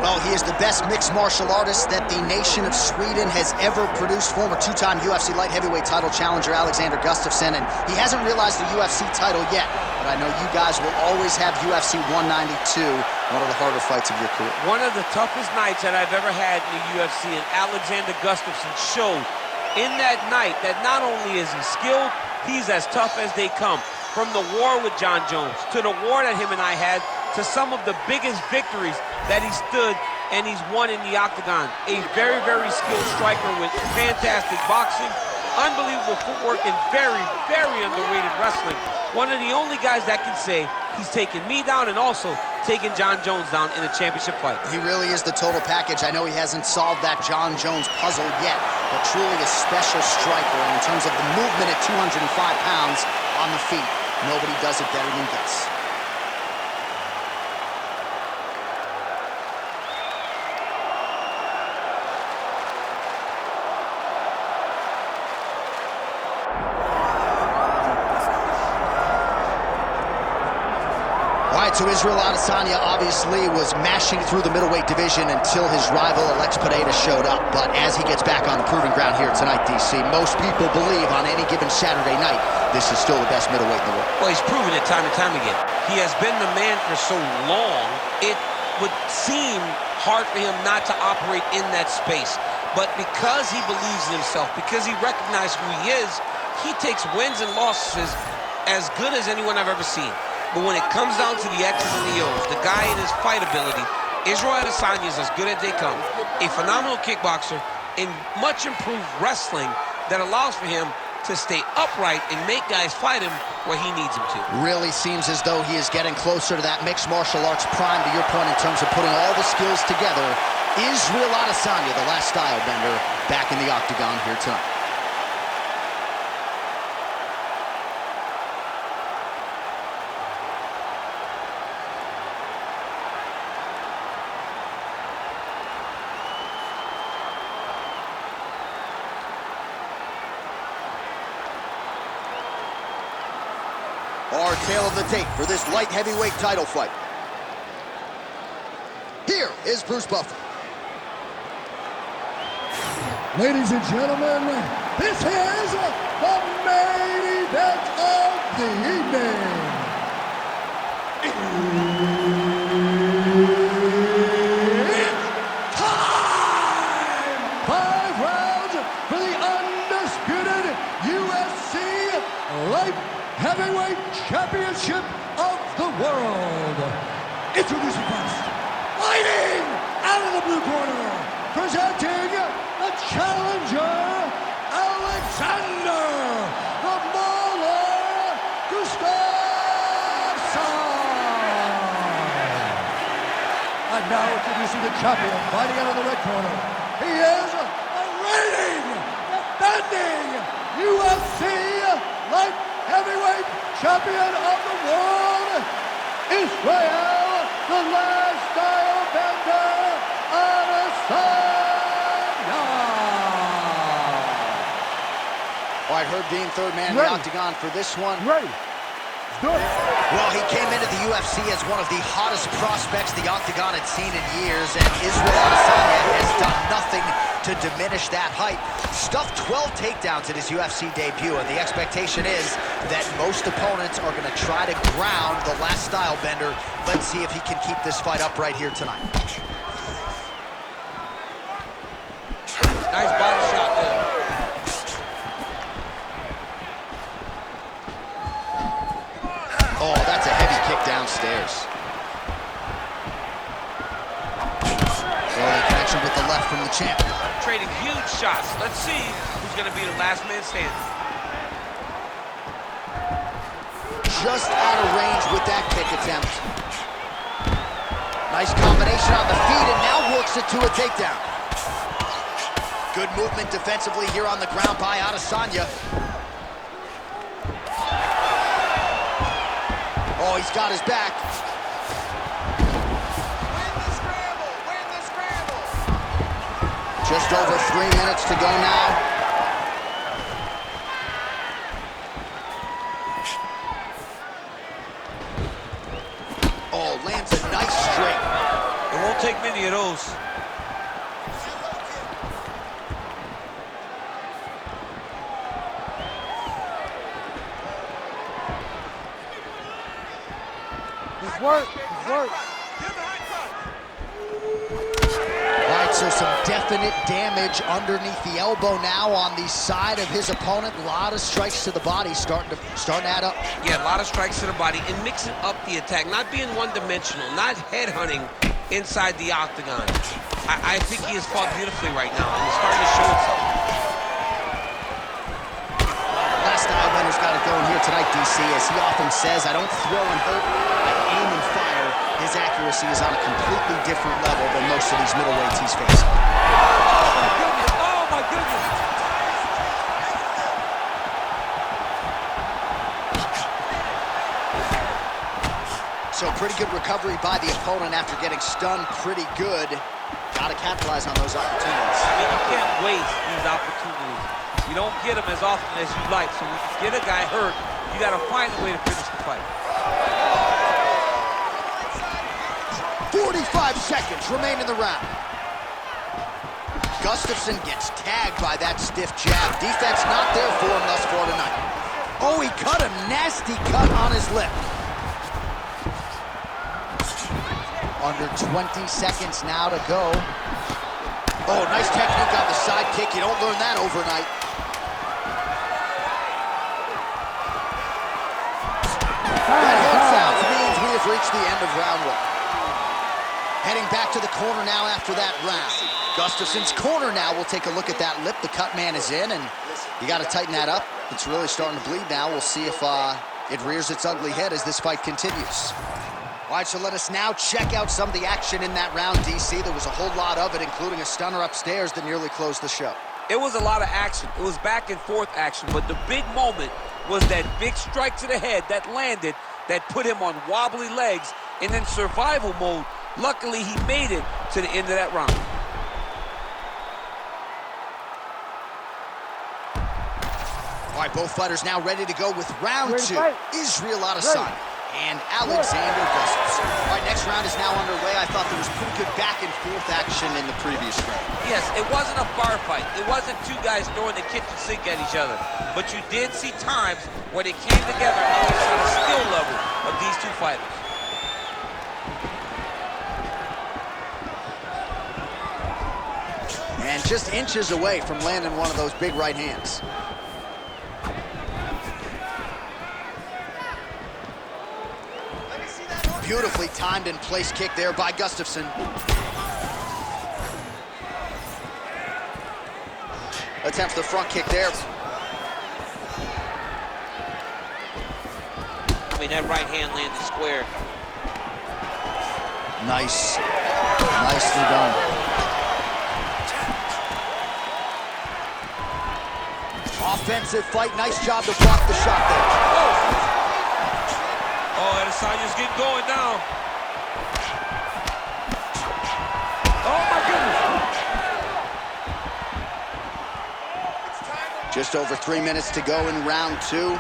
Well, he is the best mixed martial artist that the nation of Sweden has ever produced. Former two-time UFC light heavyweight title challenger Alexander Gustafsson, and he hasn't realized the UFC title yet. But I know you guys will always have UFC 192, one of the harder fights of your career. One of the toughest nights that I've ever had in the UFC, and Alexander Gustafsson showed in that night that not only is he skilled, he's as tough as they come. From the war with John Jones, to the war that him and I had, to some of the biggest victories that he stood and he's won in the octagon. A very, very skilled striker with fantastic boxing, unbelievable footwork, and very, very underrated wrestling. One of the only guys that can say he's taken me down and also taken John Jones down in a championship fight. He really is the total package. I know he hasn't solved that John Jones puzzle yet, but truly a special striker. And in terms of the movement at 205 pounds on the feet, nobody does it better than Gus. So Israel Adesanya obviously was mashing through the middleweight division until his rival Alex Pereira showed up. But as he gets back on the proving ground here tonight, DC, most people believe on any given Saturday night, this is still the best middleweight in the world. Well, he's proven it time and time again. He has been the man for so long, it would seem hard for him not to operate in that space. But because he believes in himself, because he recognizes who he is, he takes wins and losses as good as anyone I've ever seen. But when it comes down to the X's and the O's, the guy in his fight ability, Israel Adesanya is as good as they come. A phenomenal kickboxer in much improved wrestling that allows for him to stay upright and make guys fight him where he needs them to. Really seems as though he is getting closer to that mixed martial arts prime, to your point, in terms of putting all the skills together. Israel Adesanya, the last style bender, back in the octagon here tonight. Our tale of the tape for this light heavyweight title fight. Here is Bruce Buffer. Ladies and gentlemen, this is the main event of the evening. It's time! 5 rounds for the undisputed UFC light heavyweight championship of the world. Introducing first, fighting out of the blue corner, presenting the challenger, Alexander the Mauler Gustafsson. And now introducing the champion, fighting out of the red corner. He is the reigning, defending UFC light heavyweight champion of the world, Israel, the last style bender, Adesanya. All right, Herb Dean, third man in the octagon for this one. Ready. Do it. Well, he came into the UFC as one of the hottest prospects the octagon had seen in years, and Israel Adesanya has done nothing to diminish that hype. Stuffed 12 takedowns in his UFC debut, and the expectation is that most opponents are going to try to ground the last style bender. Let's see if he can keep this fight up right here tonight. Nice body shot there. Oh, that's a heavy kick downstairs. Early connection with the left from the champ. Trading huge shots. Let's see who's going to be the last man standing. Just out of range with that kick attempt. Nice combination on the feet, and now works it to a takedown. Good movement defensively here on the ground by Adesanya. Oh, he's got his back. Win the scramble. Just over 3 minutes to go now. Oh, lands a nice straight. It won't take many of those. Good work, good work. All right, so some definite damage underneath the elbow now on the side of his opponent. A lot of strikes to the body starting to add up. Yeah, a lot of strikes to the body and mixing up the attack, not being one-dimensional, not headhunting inside the octagon. I think he has fought beautifully right now, and it's starting to show itself. Last Islander got it going here tonight, DC. As he often says, I don't throw and hurt, I aim and fire. His accuracy is on a completely different level than most of these middleweights he's facing. Oh my goodness, oh my goodness. So pretty good recovery by the opponent after getting stunned pretty good. Got to capitalize on those opportunities. I mean, you can't waste these opportunities. You don't get them as often as you like. So when you get a guy hurt, you got to find a way to finish the fight. 45 seconds remain in the round. Gustafsson gets tagged by that stiff jab. Defense not there for him thus far tonight. Oh, he cut a nasty cut on his lip. Under 20 seconds now to go. Oh, nice technique on the side kick. You don't learn that overnight. That horn sound means we have reached the end of round one. Heading back to the corner now after that round. Gustafsson's corner now. We'll take a look at that lip. The cut man is in, and you got to tighten that up. It's really starting to bleed now. We'll see if it rears its ugly head as this fight continues. All right, so let us now check out some of the action in that round, DC. There was a whole lot of it, including a stunner upstairs that nearly closed the show. It was a lot of action. It was back and forth action, but the big moment was that big strike to the head that landed, that put him on wobbly legs, and in survival mode, luckily he made it to the end of that round. All right, both fighters now ready to go with round two. Israel Adesanya and Alexander Gustafsson. All right, next round is now underway. I thought there was pretty good back and forth action in the previous round. Yes, it wasn't a bar fight. It wasn't two guys throwing the kitchen sink at each other. But you did see times where they came together and you saw the skill level of these two fighters. And just inches away from landing one of those big right hands. Beautifully timed and placed kick there by Gustafsson. Attempts the front kick there. I mean, that right hand landed square. Nice. Nicely done. Offensive fight. Nice job to block the shot there. Oh, Adesanya's getting going now. Oh, my goodness. Just over 3 minutes to go in round two.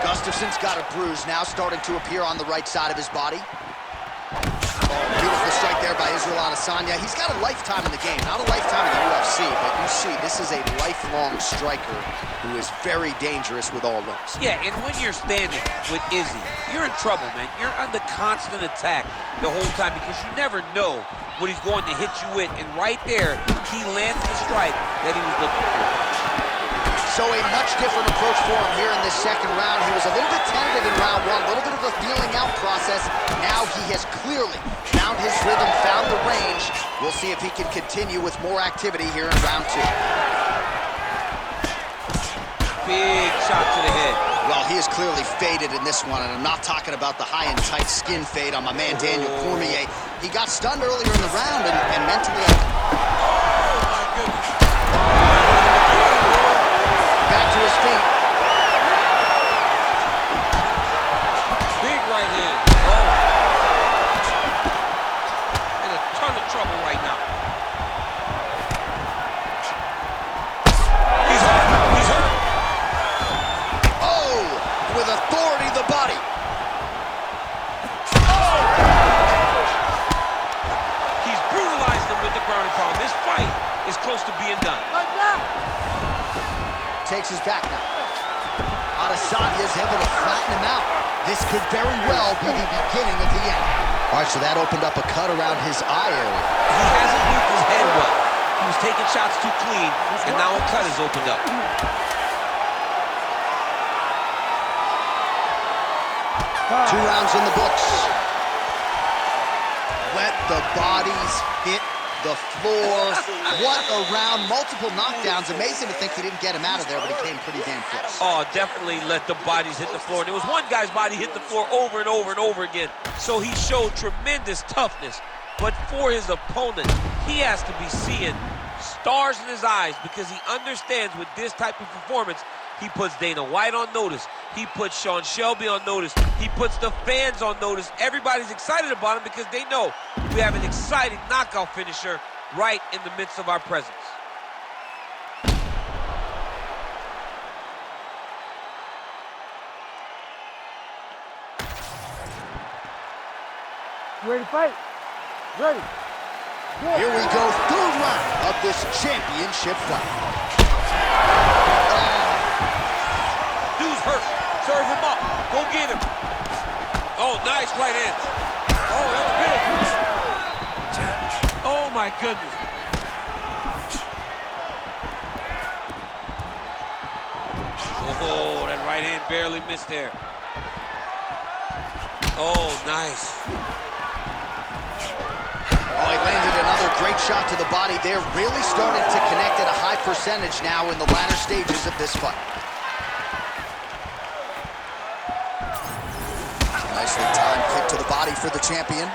Gustafsson's got a bruise now starting to appear on the right side of his body. Beautiful strike there by Israel Adesanya. He's got a lifetime in the game, not a lifetime in the UFC, but you see, this is a lifelong striker who is very dangerous with all limbs. Yeah, and when you're standing with Izzy, you're in trouble, man. You're under constant attack the whole time because you never know what he's going to hit you with. And right there, he landed the strike that he was looking for. So a much different approach for him here in this second round. He was a little bit tentative in round one, a little bit of a feeling out process. Now he has clearly found his rhythm, found the range. We'll see if he can continue with more activity here in round two. Big shot to the head. Well, he is clearly faded in this one, and I'm not talking about the high and tight skin fade on my man Daniel Cormier. He got stunned earlier in the round and mentally... Oh, my goodness. Back to his feet. Big right hand. Oh. In a ton of trouble right now. He's hurt. He's hurt. Oh, with authority, the body. takes his back now. Adesanya is able to flatten him out. This could very well be the beginning of the end. All right, so that opened up a cut around his eye area. He hasn't moved his head well. He was taking shots too clean, and now a cut has opened up. 2 rounds in the books. Let the bodies hit the floor. What a round. Multiple knockdowns. Amazing to think he didn't get him out of there, but he came pretty damn close. Oh, definitely let the bodies hit the floor. There was one guy's body hit the floor over and over and over again. So he showed tremendous toughness. But for his opponent, he has to be seeing stars in his eyes because he understands with this type of performance, he puts Dana White on notice. He puts Sean Shelby on notice. He puts the fans on notice. Everybody's excited about him because they know we have an exciting knockout finisher right in the midst of our presence. You ready to fight? Ready. Yeah. Here we go, 3rd round of this championship fight. Dude's hurt. Serve him up. Go get him. Oh, nice right hand. Oh, that's big. Oh, my goodness. Oh, that right hand barely missed there. Oh, nice. Oh, he landed another great shot to the body there. Really starting to connect at a high percentage now in the latter stages of this fight. Nicely timed kick to the body for the champion.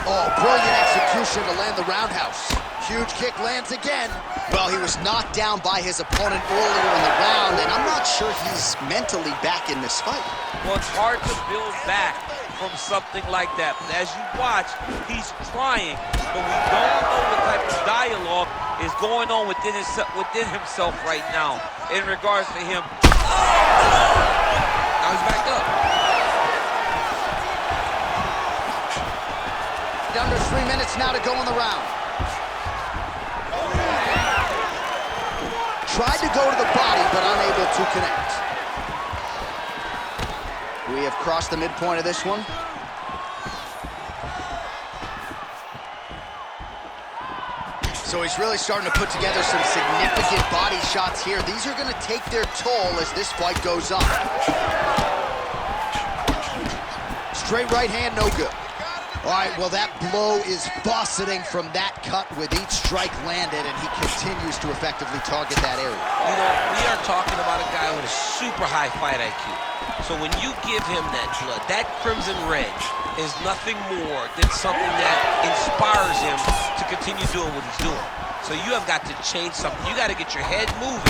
Oh, brilliant execution to land the roundhouse. Huge kick lands again. Well, he was knocked down by his opponent earlier in the round, and I'm not sure he's mentally back in this fight. Well, it's hard to build back from something like that. But as you watch, he's trying, but we don't know what type of dialogue is going on within himself right now in regards to him. Now he's back up. Under 3 minutes now to go in the round. Tried to go to the body, but unable to connect. We have crossed the midpoint of this one. So he's really starting to put together some significant body shots here. These are going to take their toll as this fight goes on. Straight right hand, no good. All right, well, that blow is buffeting from that cut with each strike landed, and he continues to effectively target that area. You know, we are talking about a guy with a super high fight IQ. So when you give him that blood, that crimson red is nothing more than something that inspires him to continue doing what he's doing. So you have got to change something. You got to get your head moving.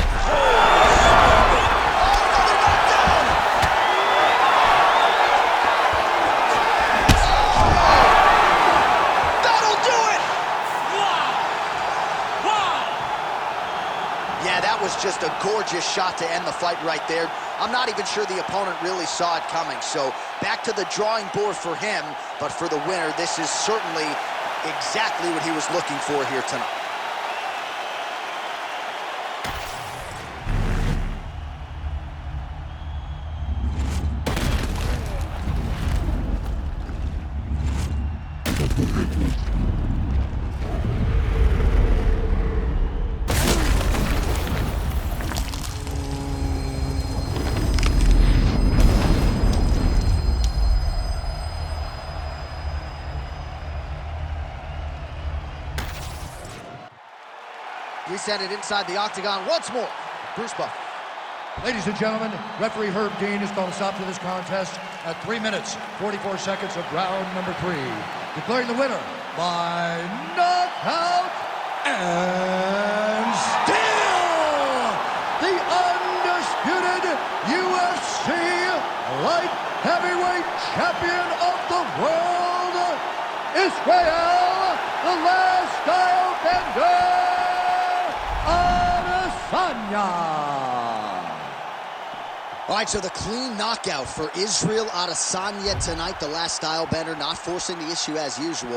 Was just a gorgeous shot to end the fight right there. I'm not even sure the opponent really saw it coming. So back to the drawing board for him, but for the winner, this is certainly exactly what he was looking for here tonight. We send it inside the octagon once more. Bruce Buffer. Ladies and gentlemen, referee Herb Dean has called a stop to this contest at 3 minutes, 44 seconds of round number 3. Declaring the winner by knockout and still the undisputed UFC light heavyweight champion of the world, Israel, the last style bender. All right, so the clean knockout for Israel Adesanya tonight, the last style bender, not forcing the issue as usual.